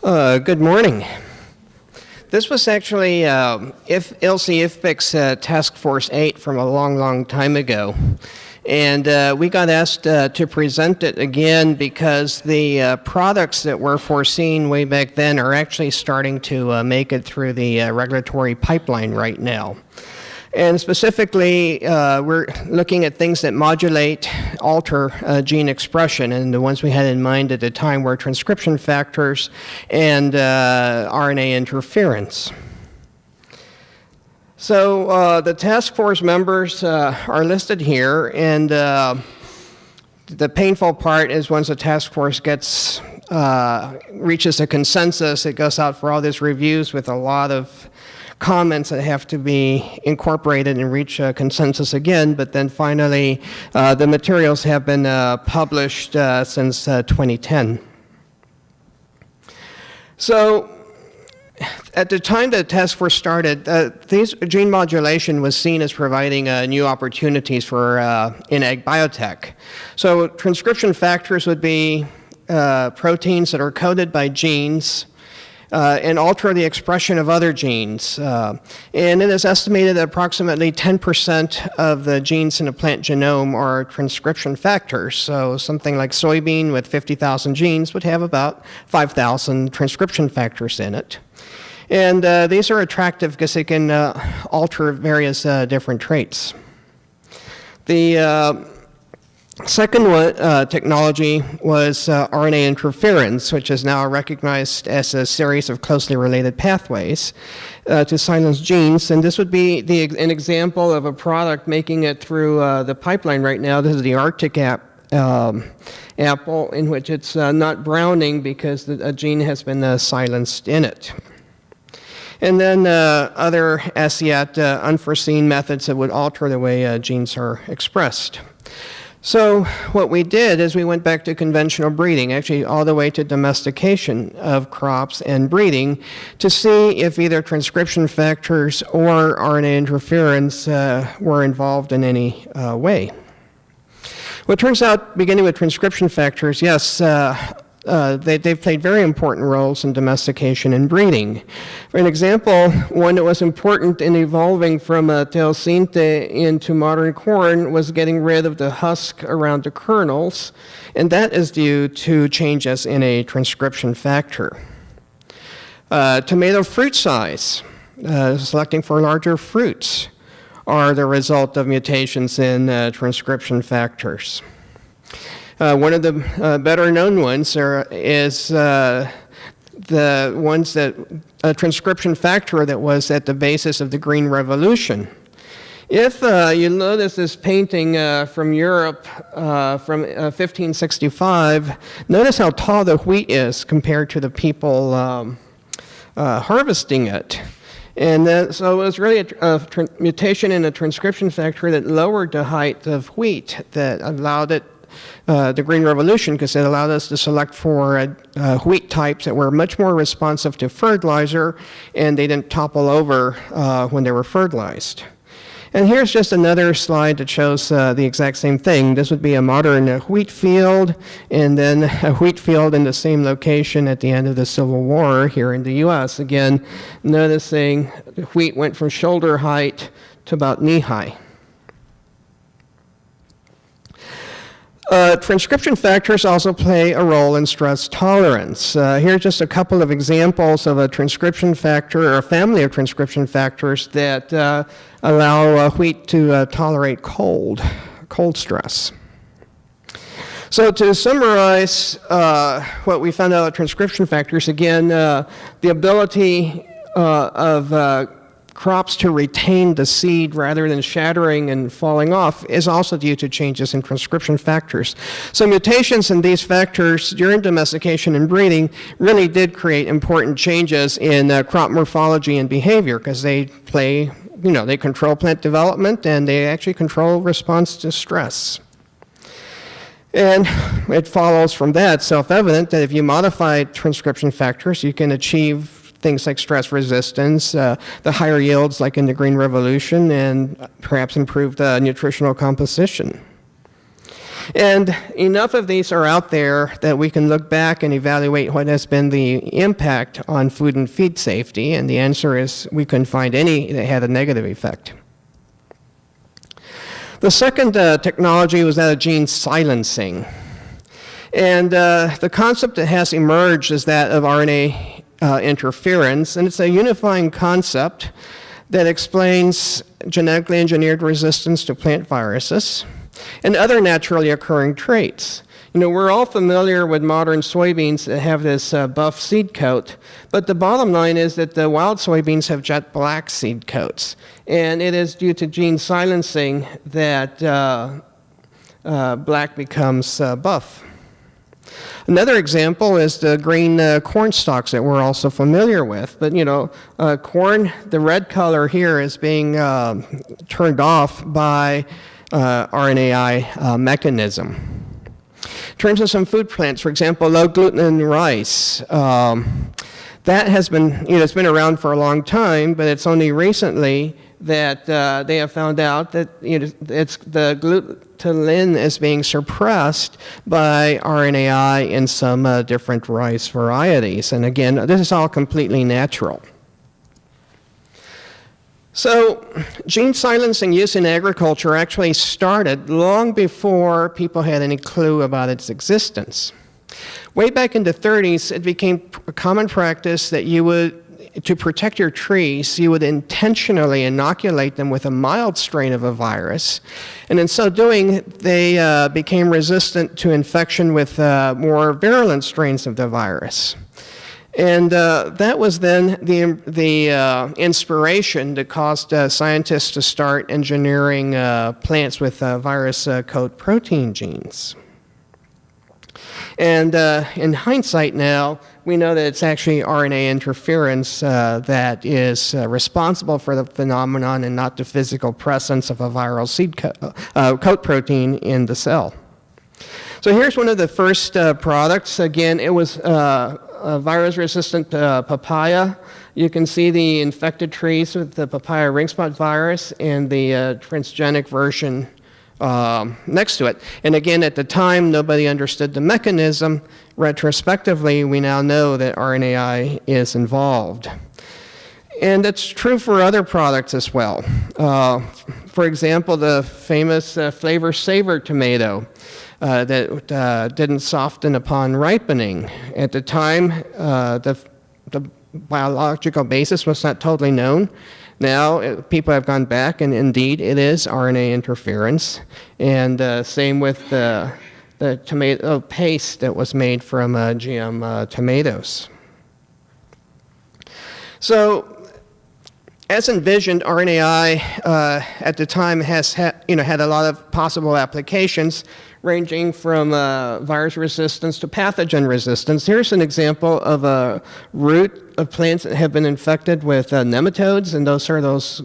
Good morning. This was actually IFBiC's Task Force 8 from a long time ago. And we got asked to present it again because the products that were foreseen way back then are actually starting to make it through the regulatory pipeline right now. And specifically, we're looking at things that modulate, alter gene expression, and the ones we had in mind at the time were transcription factors and RNA interference. So the task force members are listed here, and the painful part is once the task force reaches a consensus, it goes out for all these reviews with a lot of comments that have to be incorporated and reach a consensus again, but then finally the materials have been published since 2010. So at the time the task force started, gene modulation was seen as providing new opportunities for in ag biotech. So transcription factors would be proteins that are coded by genes and alter the expression of other genes. And it is estimated that approximately 10% of the genes in a plant genome are transcription factors. So something like soybean with 50,000 genes would have about 5,000 transcription factors in it. And these are attractive because they can alter various different traits. The second technology was RNA interference, which is now recognized as a series of closely related pathways to silence genes. And this would be an example of a product making it through the pipeline right now. This is the Arctic apple, in which it's not browning because a gene has been silenced in it. And then other as yet unforeseen methods that would alter the way genes are expressed. So what we did is we went back to conventional breeding, actually all the way to domestication of crops and breeding, to see if either transcription factors or RNA interference were involved in any way. Well, it turns out, beginning with transcription factors, yes, they've played very important roles in domestication and breeding. For an example, one that was important in evolving from teosinte into modern corn was getting rid of the husk around the kernels, and that is due to changes in a transcription factor. Tomato fruit size, selecting for larger fruits, are the result of mutations in transcription factors. One of the better known ones is the ones that a transcription factor that was at the basis of the Green Revolution. If you notice this painting from Europe from 1565, notice how tall the wheat is compared to the people harvesting it. And so it was really a mutation in a transcription factor that lowered the height of wheat that allowed it the Green Revolution, because it allowed us to select for wheat types that were much more responsive to fertilizer, and they didn't topple over when they were fertilized. And here's just another slide that shows the exact same thing. This would be a modern wheat field, and then a wheat field in the same location at the end of the Civil War here in the US. Again, noticing the wheat went from shoulder height to about knee high. Transcription factors also play a role in stress tolerance. Here are just a couple of examples of a transcription factor or a family of transcription factors that allow wheat to tolerate cold stress. So to summarize what we found out about transcription factors, again, the ability of crops to retain the seed rather than shattering and falling off is also due to changes in transcription factors. So mutations in these factors during domestication and breeding really did create important changes in crop morphology and behavior, because they play, they control plant development and they actually control response to stress. And it follows from that, self-evident, that if you modify transcription factors, you can achieve things like stress resistance, the higher yields like in the Green Revolution, and perhaps improved nutritional composition. And enough of these are out there that we can look back and evaluate what has been the impact on food and feed safety, and the answer is we couldn't find any that had a negative effect. The second technology was that of gene silencing. And the concept that has emerged is that of RNA interference, and it's a unifying concept that explains genetically engineered resistance to plant viruses and other naturally occurring traits. You know, we're all familiar with modern soybeans that have this buff seed coat, but the bottom line is that the wild soybeans have jet black seed coats, and it is due to gene silencing that black becomes buff. Another example is the green corn stalks that we're also familiar with. But, you know, corn, the red color here is being turned off by RNAi mechanism. In terms of some food plants, for example, low gluten rice, that has been, you know, it's been around for a long time, but it's only recently that they have found out that, you know, it's the glutenin is being suppressed by RNAi in some different rice varieties. And again, this is all completely natural. So gene silencing use in agriculture actually started long before people had any clue about its existence. Way back in the 30s, it became a common practice that you would, to protect your trees, you would intentionally inoculate them with a mild strain of a virus. And in so doing, they became resistant to infection with more virulent strains of the virus. And that was then the inspiration that caused scientists to start engineering plants with virus coat protein genes. And in hindsight now, we know that it's actually RNA interference that is responsible for the phenomenon and not the physical presence of a viral seed coat protein in the cell. So here's one of the first products. Again, it was a virus-resistant papaya. You can see the infected trees with the papaya ring spot virus and the transgenic version next to it. And again, at the time, nobody understood the mechanism. Retrospectively, we now know that RNAi is involved. And that's true for other products as well. For example, the famous flavor saver tomato that didn't soften upon ripening. At the time, the biological basis was not totally known. Now, people have gone back, and indeed, it is RNA interference. And same with the tomato paste that was made from GM tomatoes. So, as envisioned, RNAi at the time has had a lot of possible applications, ranging from virus resistance to pathogen resistance. Here's an example of a root of plants that have been infected with nematodes, and those are those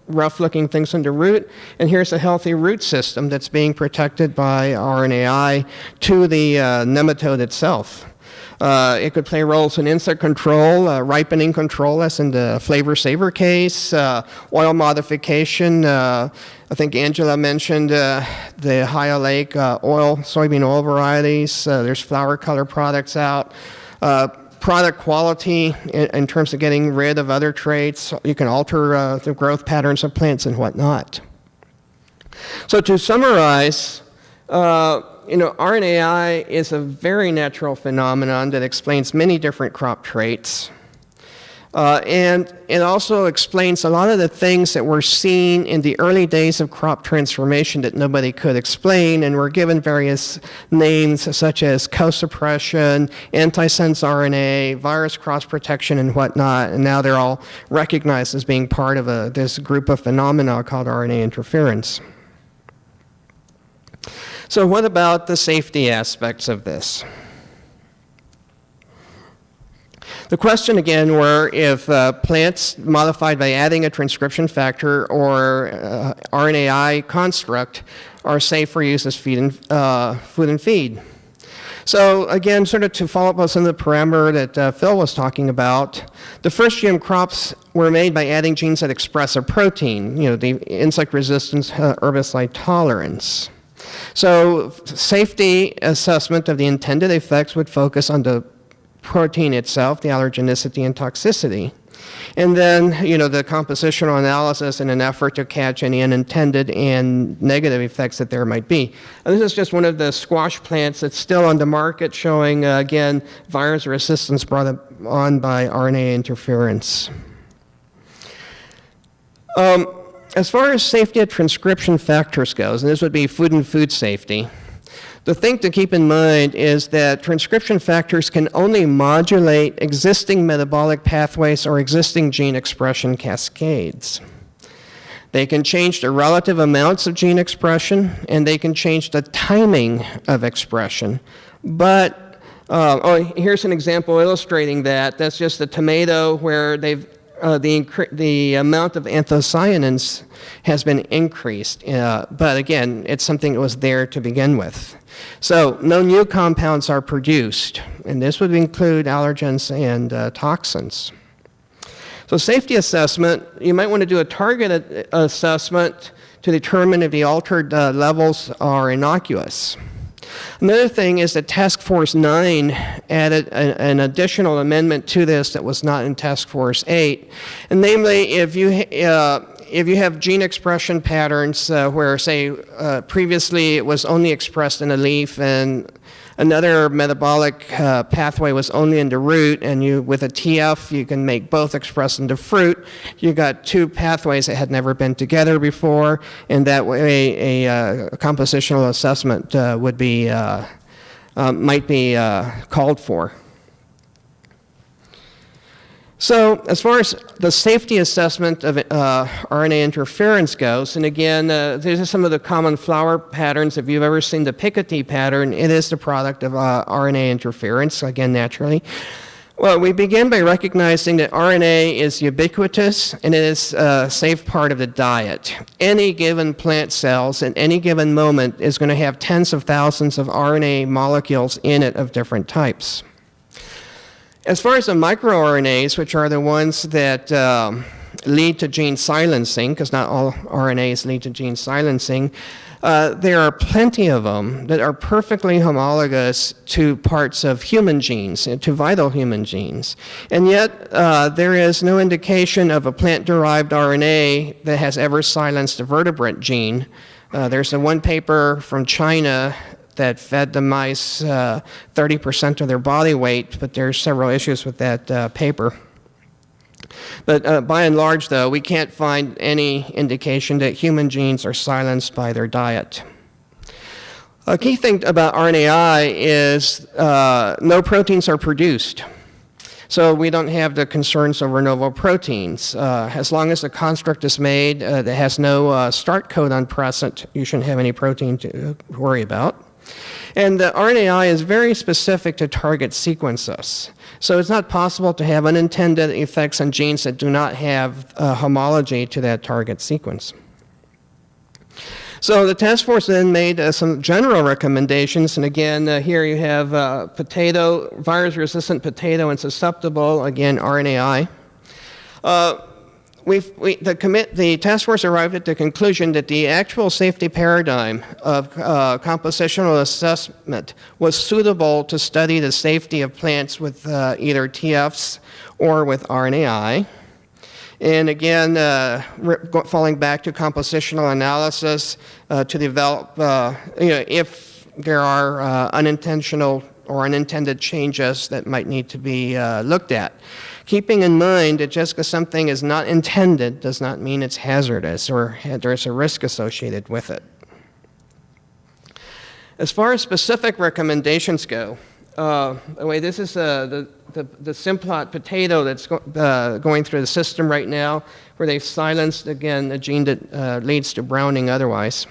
rough-looking things in the root. And here's a healthy root system that's being protected by RNAi to the nematode itself. It could play roles in insect control, ripening control, as in the flavor saver case, oil modification. I think Angela mentioned the high oleic soybean oil varieties. There's flower color products out. Product quality in terms of getting rid of other traits. You can alter the growth patterns of plants and whatnot. So to summarize, RNAi is a very natural phenomenon that explains many different crop traits. And it also explains a lot of the things that were seen in the early days of crop transformation that nobody could explain, and were given various names such as co-suppression, antisense RNA, virus cross-protection, and whatnot, and now they're all recognized as being part of this group of phenomena called RNA interference. So what about the safety aspects of this? The question again were if plants modified by adding a transcription factor or RNAi construct are safe for use as food and feed. So again, sort of to follow up on some of the parameter that Phil was talking about, the first GM crops were made by adding genes that express a protein, the insect resistance, herbicide tolerance. So safety assessment of the intended effects would focus on the protein itself, the allergenicity and toxicity. And then, the compositional analysis in an effort to catch any unintended and negative effects that there might be. And this is just one of the squash plants that's still on the market, showing, again, virus resistance brought on by RNA interference. As far as safety of transcription factors goes, and this would be food and food safety, the thing to keep in mind is that transcription factors can only modulate existing metabolic pathways or existing gene expression cascades. They can change the relative amounts of gene expression, and they can change the timing of expression. But, here's an example illustrating that. That's just a tomato where the amount of anthocyanins has been increased, but again, it's something that was there to begin with. So no new compounds are produced, and this would include allergens and toxins. So safety assessment, you might want to do a target assessment to determine if the altered levels are innocuous. Another thing is that Task Force 9 added an additional amendment to this that was not in Task Force 8. And namely, if you have gene expression patterns where, say, previously it was only expressed in a leaf and another metabolic pathway was only in the root, and with a TF you can make both expressed in the fruit, you got two pathways that had never been together before, and that way a compositional assessment might be called for. So as far as the safety assessment of RNA interference goes, and again, these are some of the common flower patterns. If you've ever seen the Piketty pattern, it is the product of RNA interference, again, naturally. Well, we begin by recognizing that RNA is ubiquitous and it is a safe part of the diet. Any given plant cells at any given moment is going to have tens of thousands of RNA molecules in it of different types. As far as the microRNAs, which are the ones that lead to gene silencing, because not all RNAs lead to gene silencing, there are plenty of them that are perfectly homologous to parts of human genes, to vital human genes. And yet, there is no indication of a plant-derived RNA that has ever silenced a vertebrate gene. There's one paper from China that fed the mice 30% of their body weight, but there's several issues with that paper. But by and large, though, we can't find any indication that human genes are silenced by their diet. A key thing about RNAi is no proteins are produced. So we don't have the concerns over novel proteins. As long as the construct is made that has no start codon present, you shouldn't have any protein to worry about. And the RNAi is very specific to target sequences. So it's not possible to have unintended effects on genes that do not have homology to that target sequence. So the task force then made some general recommendations, and again, here you have potato, virus-resistant potato and susceptible, again, RNAi. The task force arrived at the conclusion that the actual safety paradigm of compositional assessment was suitable to study the safety of plants with either TFs or with RNAi. And again, falling back to compositional analysis to develop, if there are unintentional or unintended changes that might need to be looked at. Keeping in mind that just because something is not intended does not mean it's hazardous or there's a risk associated with it. As far as specific recommendations go, this is the Simplot potato that's going through the system right now, where they've silenced, again, a gene that leads to browning otherwise.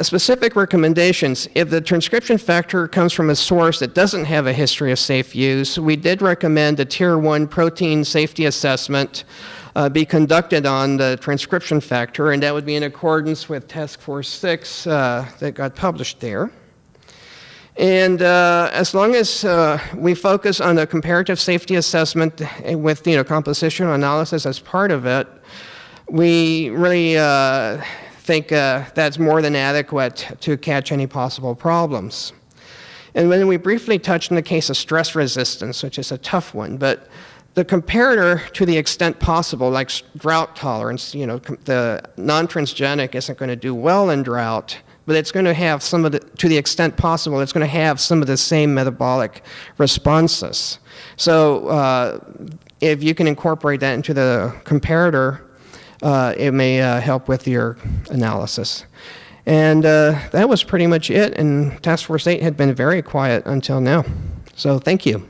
Specific recommendations: if the transcription factor comes from a source that doesn't have a history of safe use, we did recommend a Tier 1 protein safety assessment be conducted on the transcription factor, and that would be in accordance with Task Force 6 that got published there. And as long as we focus on the comparative safety assessment with compositional analysis as part of it, we really think that's more than adequate to catch any possible problems. And then we briefly touched on the case of stress resistance, which is a tough one, but the comparator, to the extent possible, like drought tolerance, the non-transgenic isn't going to do well in drought, but it's going to have some of the, to the extent possible, it's going to have some of the same metabolic responses. So if you can incorporate that into the comparator, it may help with your analysis. And that was pretty much it, and Task Force 8 had been very quiet until now. So thank you.